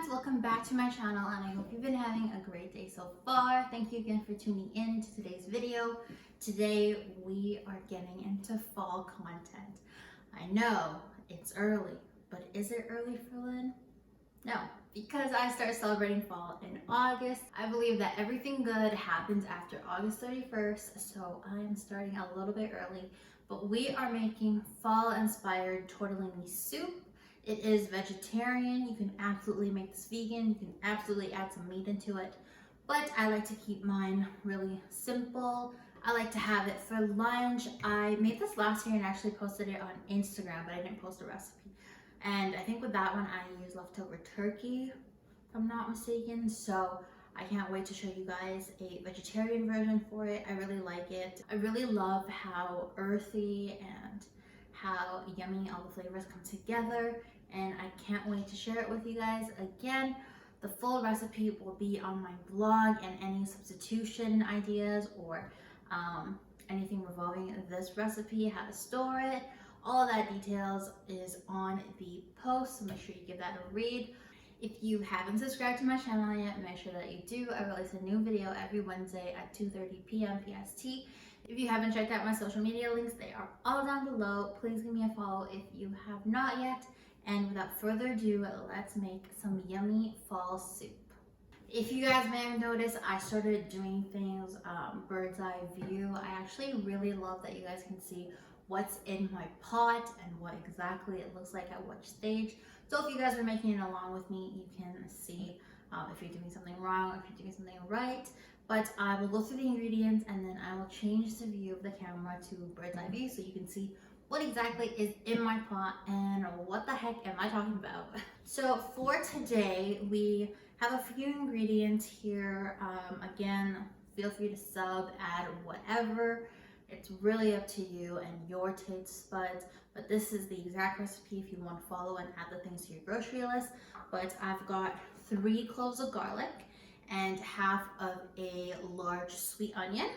friends, welcome back to my channel and I hope you've been having a great day so far. Thank you again for tuning in to today's video. Today we are getting into fall content. I know it's early, but is it early for Lynn? No, because I start celebrating fall in August. I believe that everything good happens after August 31st, so I'm starting a little bit early, but we are making fall inspired tortellini soup. It is vegetarian. You can absolutely make this vegan. You can absolutely add some meat into it, but I like to keep mine really simple. I like to have it for lunch. I made this last year and actually posted it on Instagram, but I didn't post a recipe. And I think with that one, I used leftover turkey, if I'm not mistaken. So I can't wait to show you guys a vegetarian version for it. I really like it. I really love how earthy and how yummy all the flavors come together, and I can't wait to share it with you guys. Again, the full recipe will be on my blog, and any substitution ideas or anything revolving this recipe, how to store it, all of that details is on the post, so make sure you give that a read. If you haven't subscribed to my channel yet, make sure that you do. I release a new video every Wednesday at 2:30 p.m. PST. If you haven't checked out my social media links, they are all down below. Please give me a follow if you have not yet. And without further ado, let's make some yummy fall soup. If you guys may have noticed, I started doing things bird's eye view. I actually really love that you guys can see what's in my pot and what exactly it looks like at which stage. So if you guys are making it along with me, you can see if you're doing something wrong or if you're doing something right. But I will go through the ingredients and then I will change the view of the camera to bird's eye view so you can see what exactly is in my pot and what the heck am I talking about. So for today, we have a few ingredients here. Again, feel free to sub, add whatever. It's really up to you and your taste buds, but this is the exact recipe if you want to follow and add the things to your grocery list. But I've got 3 cloves of garlic and half of a large sweet onion.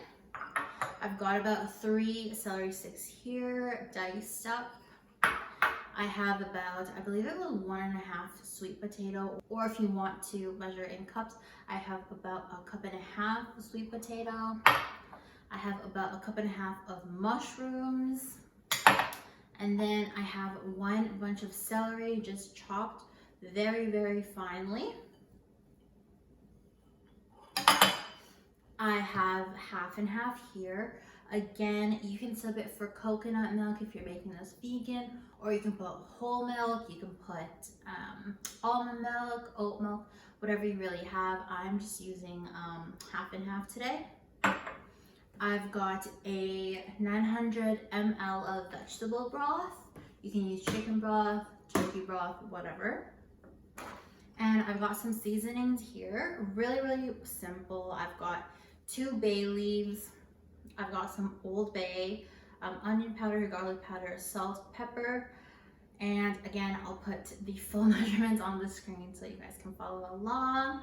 I've got about 3 celery sticks here, diced up. I have about, I believe it was 1.5 sweet potato, or if you want to measure in cups, I have about 1.5 cups of sweet potato. I have about 1.5 cups of mushrooms. And then I have 1 bunch of celery just chopped very, very finely. I have half and half here. Again, you can sub it for coconut milk if you're making this vegan, or you can put whole milk, you can put almond milk, oat milk, whatever you really have. I'm just using half and half today. I've got a 900 ml of vegetable broth. You can use chicken broth, turkey broth, whatever. And I've got some seasonings here, really, really simple. I've got 2 bay leaves. I've got some Old Bay, onion powder, garlic powder, salt, pepper. And again, I'll put the full measurements on the screen so you guys can follow along.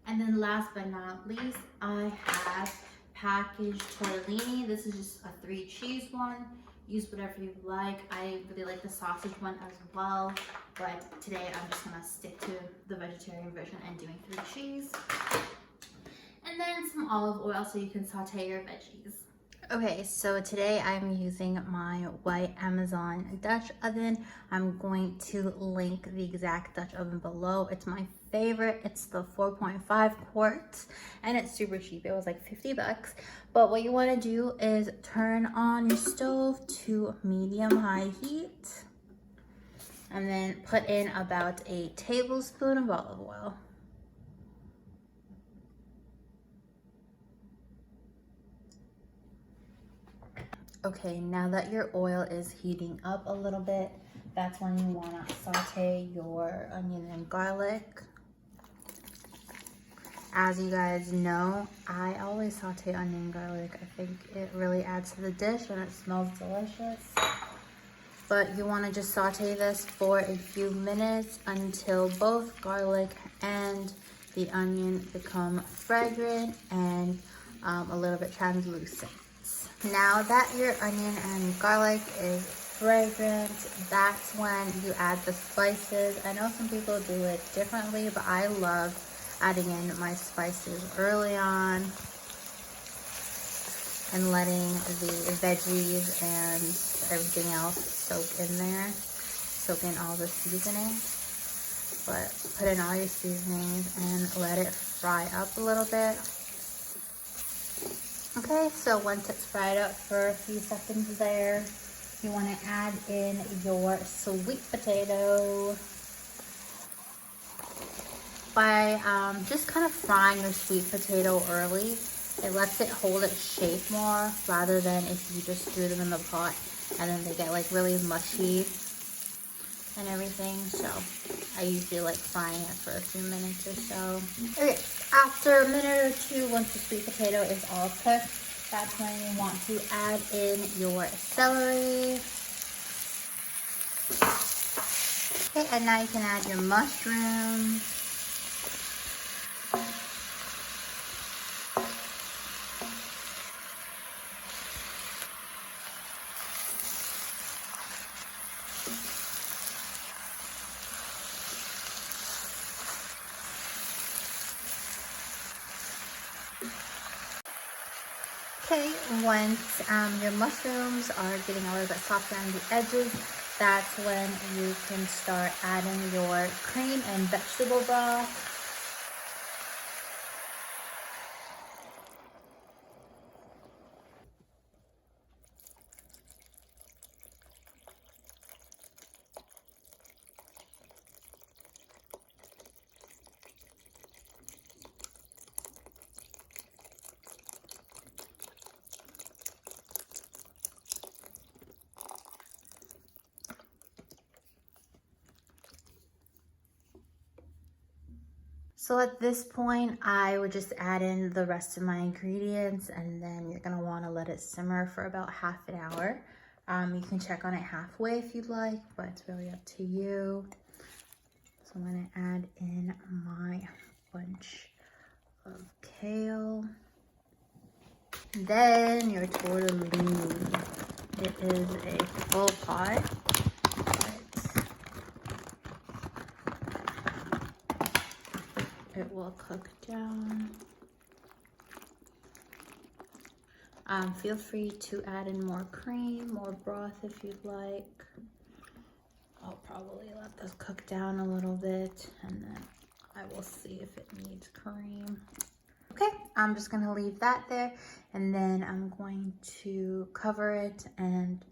And then last but not least, I have packaged tortellini. This is just a 3 cheese one. Use whatever you like. I really like the sausage one as well, but today I'm just gonna stick to the vegetarian version and doing 3 cheese. And then some olive oil so you can saute your veggies. Okay, so today I'm using my white Amazon Dutch oven. I'm going to link the exact Dutch oven below. It's my favorite. It's the 4.5 quarts and it's super cheap. It was like 50 bucks. But what you want to do is turn on your stove to medium-high heat and then put in about a tablespoon of olive oil. Okay, now that your oil is heating up a little bit, that's when you want to saute your onion and garlic. As you guys know, I always saute onion and garlic. I think it really adds to the dish and it smells delicious. But you want to just saute this for a few minutes until both garlic and the onion become fragrant and a little bit translucent. Now that your onion and garlic is fragrant, that's when you add the spices. I know some people do it differently, but I love adding in my spices early on and letting the veggies and everything else soak in there, soak in all the seasonings. But put in all your seasonings and let it fry up a little bit. Okay, so once it's fried up for a few seconds there, you want to add in your sweet potato. By just kind of frying your sweet potato early, it lets it hold its shape more rather than if you just threw them in the pot and then they get like really mushy and everything. So I usually like frying it for a few minutes or so. Okay, after a minute or two, once the sweet potato is all cooked, that's when you want to add in your celery. Okay, and now you can add your mushrooms. Okay, once your mushrooms are getting a little bit soft around the edges, that's when you can start adding your cream and vegetable broth. So at this point, I would just add in the rest of my ingredients, and then you're gonna wanna let it simmer for about half an hour. You can check on it halfway if you'd like, but it's really up to you. So I'm gonna add in my bunch of kale. Then your tortellini. It is a full pot. It will cook down. Feel free to add in more cream, more broth if you'd like. I'll probably let this cook down a little bit and then I will see if it needs cream. Okay, I'm just gonna leave that there and then I'm going to cover it and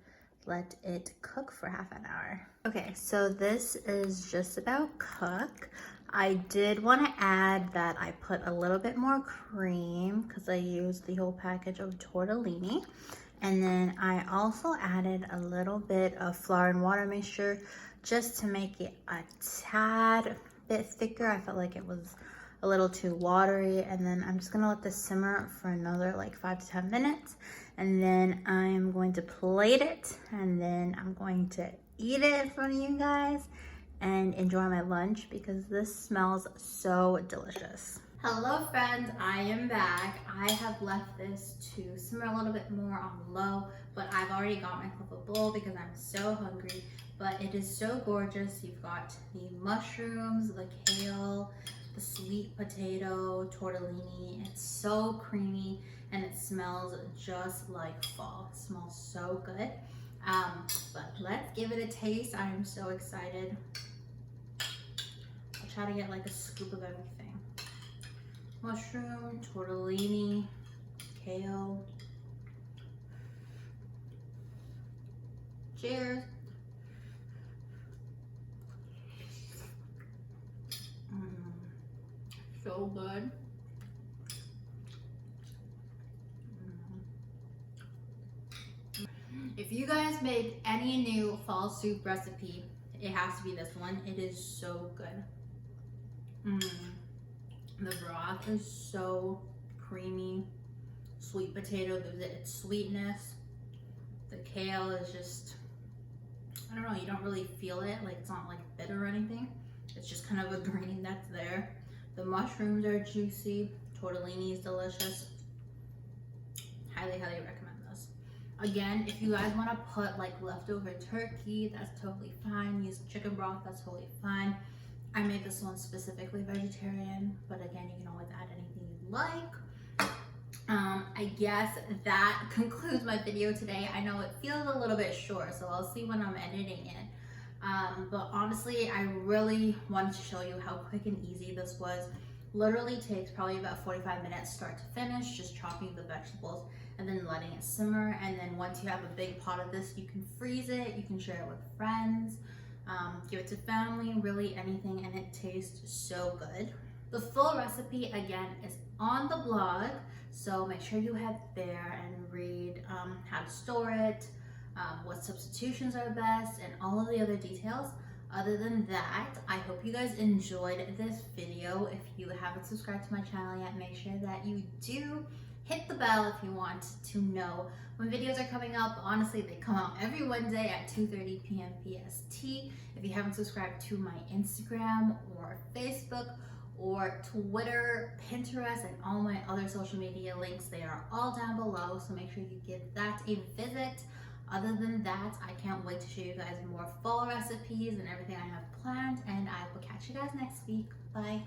let it cook for half an hour. Okay, so this is just about cook. I did want to add that I put a little bit more cream because I used the whole package of tortellini. And then I also added a little bit of flour and water mixture just to make it a tad bit thicker. I felt like it was a little too watery. And then I'm just going to let this simmer for another like 5 to 10 minutes. And then I'm going to plate it and then I'm going to eat it in front of you guys and enjoy my lunch because this smells so delicious. Hello friends, I am back. I have left this to simmer a little bit more on low, but I've already got myself a bowl because I'm so hungry. But it is so gorgeous. You've got the mushrooms, the kale, the sweet potato, tortellini. It's so creamy and it smells just like fall. It smells so good. But let's give it a taste. I am so excited. I'll try to get like a scoop of everything. Mushroom, tortellini, kale. Cheers. So good. If you guys make any new fall soup recipe, it has to be this one. It is so good. The broth is so creamy. Sweet potato gives it its sweetness. The kale is just, I don't know, you don't really feel it. Like it's not like bitter or anything. It's just kind of a green that's there. The mushrooms are juicy. Tortellini is delicious. Highly, highly recommend this. Again, if you guys want to put like leftover turkey, that's totally fine. Use chicken broth, that's totally fine. I made this one specifically vegetarian, but again, you can always add anything you like. I guess that concludes my video today. I know it feels a little bit short, so I'll see when I'm editing it. But honestly, I really wanted to show you how quick and easy this was. Literally takes probably about 45 minutes start to finish, just chopping the vegetables and then letting it simmer. And then once you have a big pot of this, you can freeze it, you can share it with friends, give it to family, really anything, and it tastes so good. The full recipe again is on the blog, so make sure you head there and read how to store it, what substitutions are best, and all of the other details. Other than that, I hope you guys enjoyed this video. If you haven't subscribed to my channel yet, make sure that you do hit the bell if you want to know when videos are coming up. Honestly, they come out every Wednesday at 2:30 p.m. PST. If you haven't subscribed to my Instagram or Facebook or Twitter, Pinterest, and all my other social media links, they are all down below, so make sure you give that a visit. Other than that, I can't wait to show you guys more fall recipes and everything I have planned, and I will catch you guys next week. Bye.